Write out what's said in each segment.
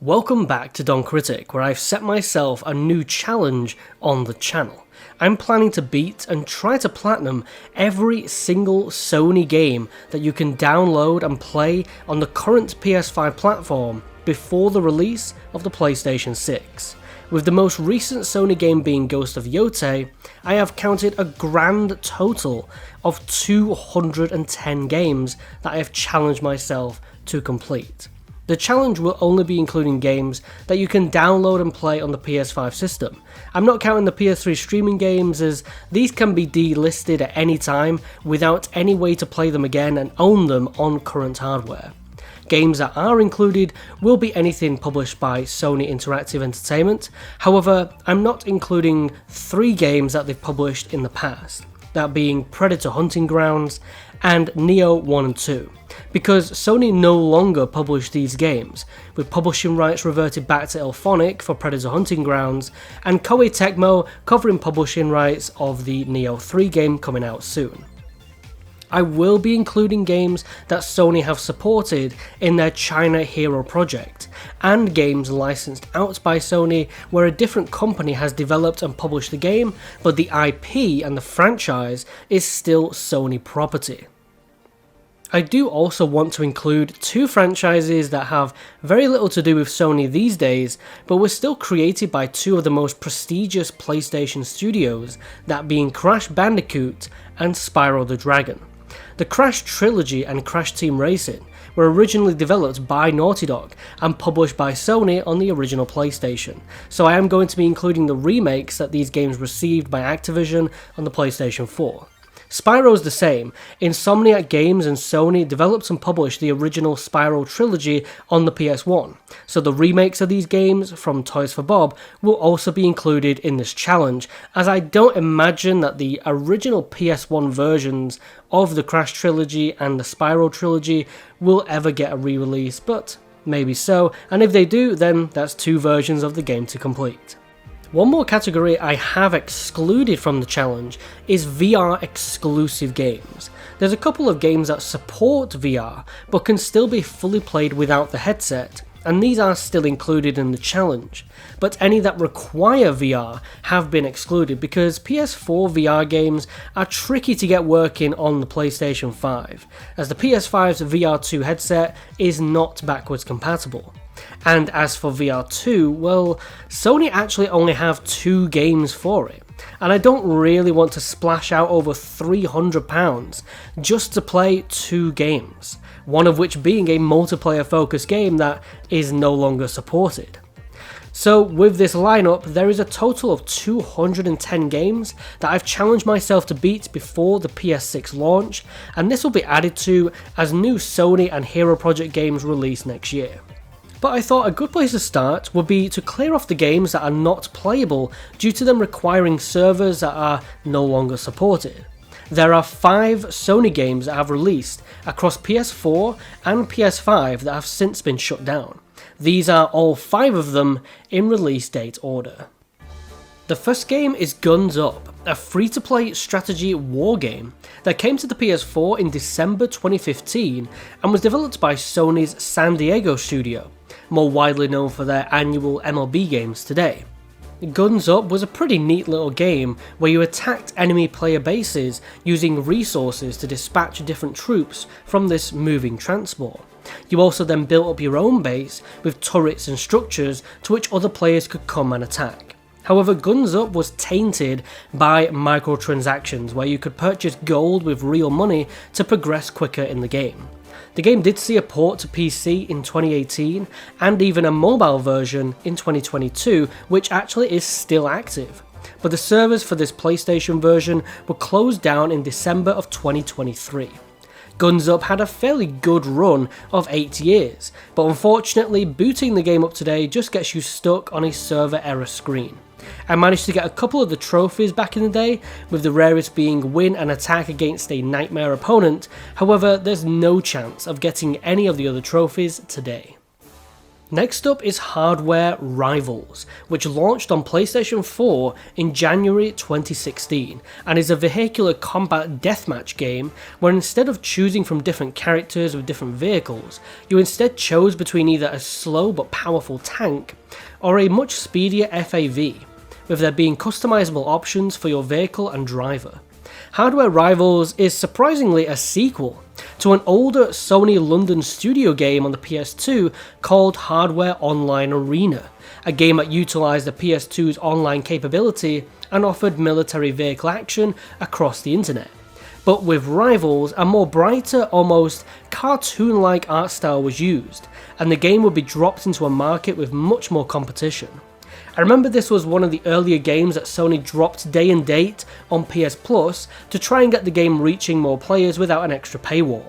Welcome back to Don Critic, where I've set myself a new challenge on the channel. I'm planning to beat and try to platinum every single Sony game that you can download and play on the current PS5 platform before the release of the PlayStation 6. With the most recent Sony game being Ghost of Yotei, I have counted a grand total of 210 games that I have challenged myself to complete. The challenge will only be including games that you can download and play on the PS5 system. I'm not counting the PS3 streaming games, as these can be delisted at any time without any way to play them again and own them on current hardware. Games that are included will be anything published by Sony Interactive Entertainment. However, I'm not including 3 games that they've published in the past, that being Predator Hunting Grounds and Nioh 1 and 2, because Sony no longer publish these games, with publishing rights reverted back to Elphonic for Predator Hunting Grounds, and Koei Tecmo covering publishing rights of the Nioh 3 game coming out soon. I will be including games that Sony have supported in their China Hero project, and games licensed out by Sony where a different company has developed and published the game, but the IP and the franchise is still Sony property. I do also want to include 2 franchises that have very little to do with Sony these days, but were still created by 2 of the most prestigious PlayStation studios, that being Crash Bandicoot and Spyro the Dragon. The Crash trilogy and Crash Team Racing were originally developed by Naughty Dog and published by Sony on the original PlayStation, so I am going to be including the remakes that these games received by Activision on the PlayStation 4. Spyro's the same. Insomniac Games and Sony developed and published the original Spyro trilogy on the PS1, so the remakes of these games from Toys for Bob will also be included in this challenge, as I don't imagine that the original PS1 versions of the Crash trilogy and the Spyro trilogy will ever get a re-release, but maybe so, and if they do, then that's 2 versions of the game to complete. One more category I have excluded from the challenge is VR exclusive games. There's a couple of games that support VR but can still be fully played without the headset, and these are still included in the challenge, but any that require VR have been excluded because PS4 VR games are tricky to get working on the PlayStation 5, as the PS5's VR2 headset is not backwards compatible. And as for VR2, well, Sony actually only have 2 games for it, and I don't really want to splash out over £300 just to play 2 games, one of which being a multiplayer focused game that is no longer supported. So with this lineup, there is a total of 210 games that I've challenged myself to beat before the PS6 launch, and this will be added to as new Sony and Hero Project games release next year. But I thought a good place to start would be to clear off the games that are not playable due to them requiring servers that are no longer supported. There are 5 Sony games that have released across PS4 and PS5 that have since been shut down. These are all 5 of them in release date order. The first game is Guns Up, a free-to-play strategy war game that came to the PS4 in December 2015 and was developed by Sony's San Diego studio, more widely known for their annual MLB games today. Guns Up was a pretty neat little game where you attacked enemy player bases using resources to dispatch different troops from this moving transport. You also then built up your own base with turrets and structures to which other players could come and attack. However, Guns Up was tainted by microtransactions where you could purchase gold with real money to progress quicker in the game. The game did see a port to PC in 2018 and even a mobile version in 2022, which actually is still active. But the servers for this PlayStation version were closed down in December of 2023. Guns Up had a fairly good run of 8 years, but unfortunately booting the game up today just gets you stuck on a server error screen. I managed to get a couple of the trophies back in the day, with the rarest being win an attack against a nightmare opponent. However, there's no chance of getting any of the other trophies today. Next up is Hardware Rivals, which launched on PlayStation 4 in January 2016 and is a vehicular combat deathmatch game where instead of choosing from different characters with different vehicles, you instead chose between either a slow but powerful tank or a much speedier FAV, with there being customizable options for your vehicle and driver. Hardware Rivals is surprisingly a sequel to an older Sony London studio game on the PS2 called Hardware Online Arena, a game that utilised the PS2's online capability and offered military vehicle action across the internet. But with Rivals, a more brighter, almost cartoon-like art style was used, and the game would be dropped into a market with much more competition. I remember this was one of the earlier games that Sony dropped day and date on PS Plus to try and get the game reaching more players without an extra paywall.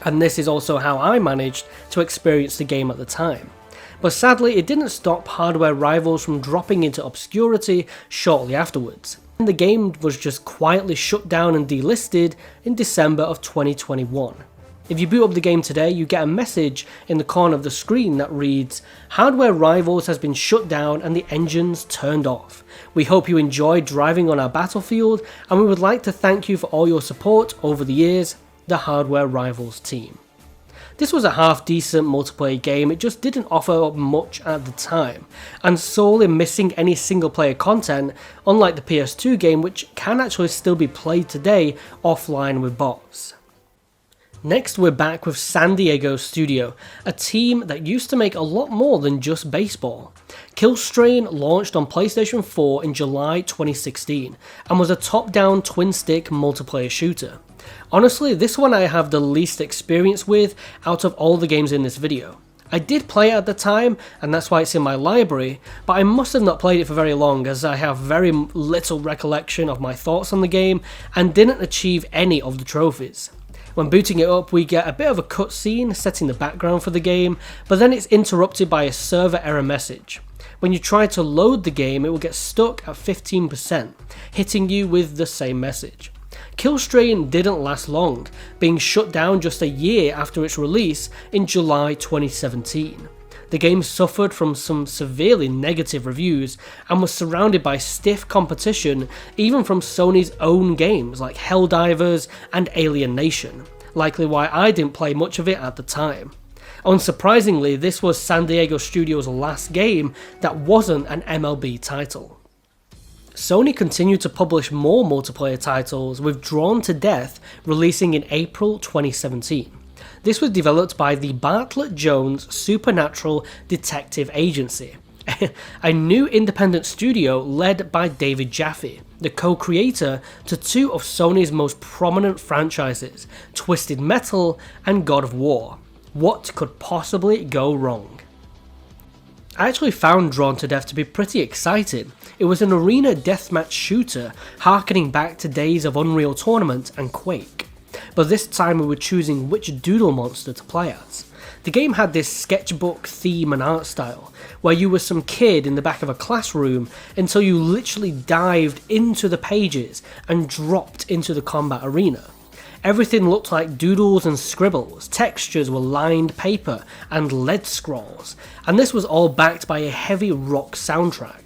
And this is also how I managed to experience the game at the time. But sadly, it didn't stop Hardware Rivals from dropping into obscurity shortly afterwards. And the game was just quietly shut down and delisted in December of 2021. If you boot up the game today, you get a message in the corner of the screen that reads, "Hardware Rivals has been shut down and the engines turned off. We hope you enjoyed driving on our battlefield and we would like to thank you for all your support over the years, the Hardware Rivals team." This was a half-decent multiplayer game, it just didn't offer much at the time, and solely missing any single-player content, unlike the PS2 game which can actually still be played today offline with bots. Next, we're back with San Diego Studio, a team that used to make a lot more than just baseball. Killstrain launched on PlayStation 4 in July 2016 and was a top-down twin-stick multiplayer shooter. Honestly, this one I have the least experience with out of all the games in this video. I did play it at the time, and that's why it's in my library, but I must have not played it for very long as I have very little recollection of my thoughts on the game and didn't achieve any of the trophies. When booting it up, we get a bit of a cutscene setting the background for the game, but then it's interrupted by a server error message. When you try to load the game, it will get stuck at 15%, hitting you with the same message. Killstrain didn't last long, being shut down just a year after its release in July 2017. The game suffered from some severely negative reviews and was surrounded by stiff competition even from Sony's own games like Helldivers and Alien Nation, likely why I didn't play much of it at the time. Unsurprisingly, this was San Diego Studios' last game that wasn't an MLB title. Sony continued to publish more multiplayer titles, with Drawn to Death releasing in April 2017. This was developed by the Bartlett Jones Supernatural Detective Agency, a new independent studio led by David Jaffe, the co-creator to two of Sony's most prominent franchises, Twisted Metal and God of War. What could possibly go wrong? I actually found Drawn to Death to be pretty exciting. It was an arena deathmatch shooter harkening back to days of Unreal Tournament and Quake. But this time we were choosing which doodle monster to play as. The game had this sketchbook theme and art style, where you were some kid in the back of a classroom until you literally dived into the pages and dropped into the combat arena. Everything looked like doodles and scribbles, textures were lined paper and lead scrolls, and this was all backed by a heavy rock soundtrack.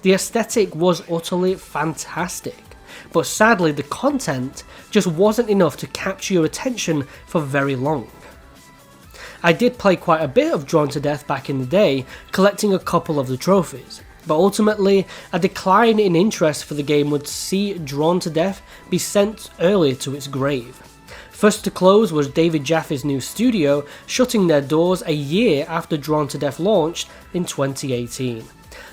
The aesthetic was utterly fantastic, but sadly the content just wasn't enough to capture your attention for very long. I did play quite a bit of Drawn to Death back in the day, collecting a couple of the trophies, but ultimately a decline in interest for the game would see Drawn to Death be sent early to its grave. First to close was David Jaffe's new studio, shutting their doors a year after Drawn to Death launched in 2018.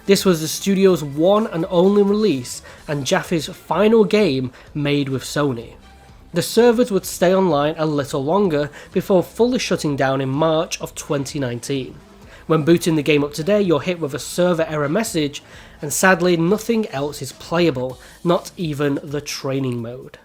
This was the studio's one and only release and Jaffe's final game made with Sony. The servers would stay online a little longer before fully shutting down in March of 2019. When booting the game up today, you're hit with a server error message, and sadly nothing else is playable, not even the training mode.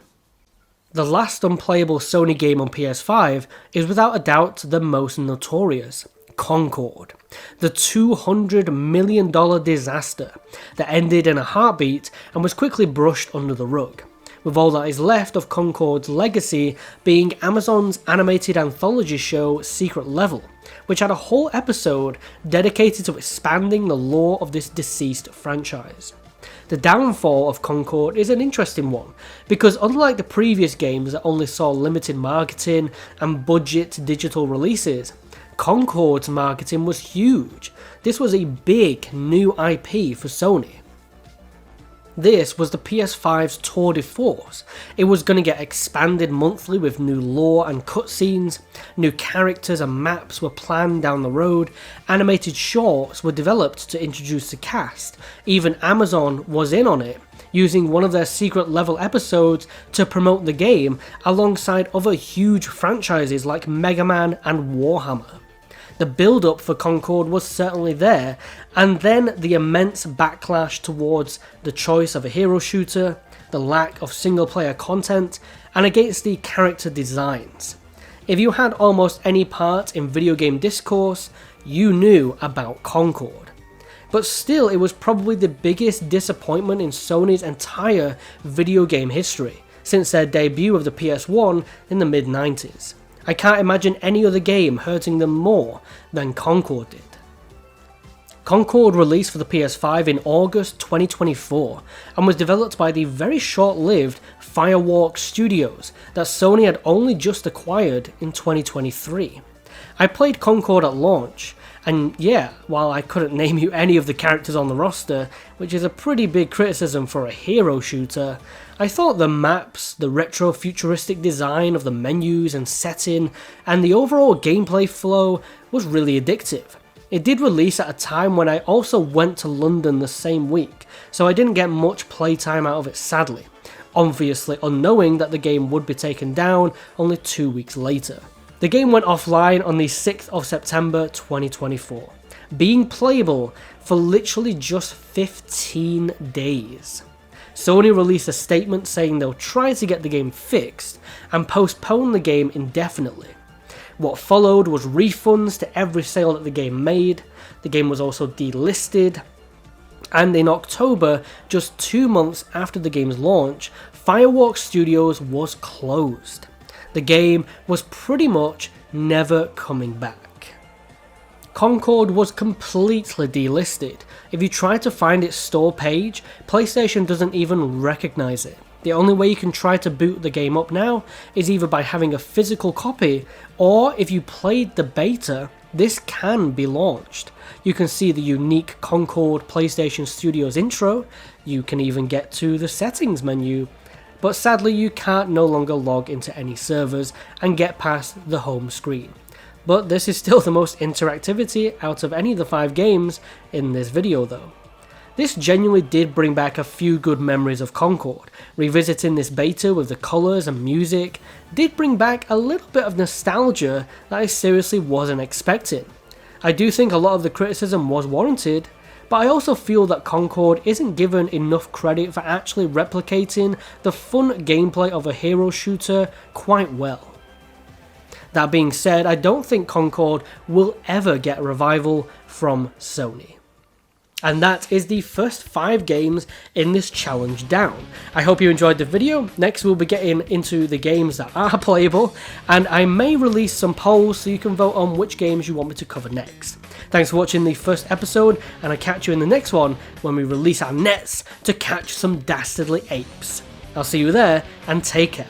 The last unplayable Sony game on PS5 is without a doubt the most notorious, Concord, the $200 million disaster that ended in a heartbeat and was quickly brushed under the rug. with all that is left of Concord's legacy being Amazon's animated anthology show Secret Level, which had a whole episode dedicated to expanding the lore of this deceased franchise. The downfall of Concord is an interesting one, because unlike the previous games that only saw limited marketing and budget digital releases, Concord's marketing was huge. This was a big new IP for Sony. This was the PS5's tour de force. It was going to get expanded monthly with new lore and cutscenes, new characters and maps were planned down the road, animated shorts were developed to introduce the cast, even Amazon was in on it, using one of their secret level episodes to promote the game alongside other huge franchises like Mega Man and Warhammer. The build-up for Concord was certainly there, and then the immense backlash towards the choice of a hero shooter, the lack of single-player content, and against the character designs. If you had almost any part in video game discourse, you knew about Concord. But still, it was probably the biggest disappointment in Sony's entire video game history, since their debut of the PS1 in the mid-90s. I can't imagine any other game hurting them more than Concord did. Concord released for the PS5 in August 2024 and was developed by the very short-lived Firewalk Studios that Sony had only just acquired in 2023. I played Concord at launch, and yeah, while I couldn't name you any of the characters on the roster, which is a pretty big criticism for a hero shooter, I thought the maps, the retro-futuristic design of the menus and setting, and the overall gameplay flow was really addictive. It did release at a time when I also went to London the same week, so I didn't get much playtime out of it sadly, obviously unknowing that the game would be taken down only 2 weeks later. The game went offline on the 6th of September 2024, being playable for literally just 15 days. Sony released a statement saying they'll try to get the game fixed and postpone the game indefinitely. What followed was refunds to every sale that the game made. The game was also delisted, and in October, just 2 months after the game's launch, Firewalk Studios was closed. The game was pretty much never coming back. Concord was completely delisted. If you try to find its store page, PlayStation doesn't even recognize it. The only way you can try to boot the game up now is either by having a physical copy, or if you played the beta, this can be launched. You can see the unique Concord PlayStation Studios intro, you can even get to the settings menu, but sadly you can't no longer log into any servers and get past the home screen. But this is still the most interactivity out of any of the 5 games in this video though. This genuinely did bring back a few good memories of Concord. Revisiting this beta with the colours and music did bring back a little bit of nostalgia that I seriously wasn't expecting. I do think a lot of the criticism was warranted, but I also feel that Concord isn't given enough credit for actually replicating the fun gameplay of a hero shooter quite well. That being said, I don't think Concord will ever get a revival from Sony. And that is the first 5 games in this challenge down. I hope you enjoyed the video. Next we'll be getting into the games that are playable, and I may release some polls so you can vote on which games you want me to cover next. Thanks for watching the first episode, and I'll catch you in the next one when we release our nets to catch some dastardly apes. I'll see you there, and take care.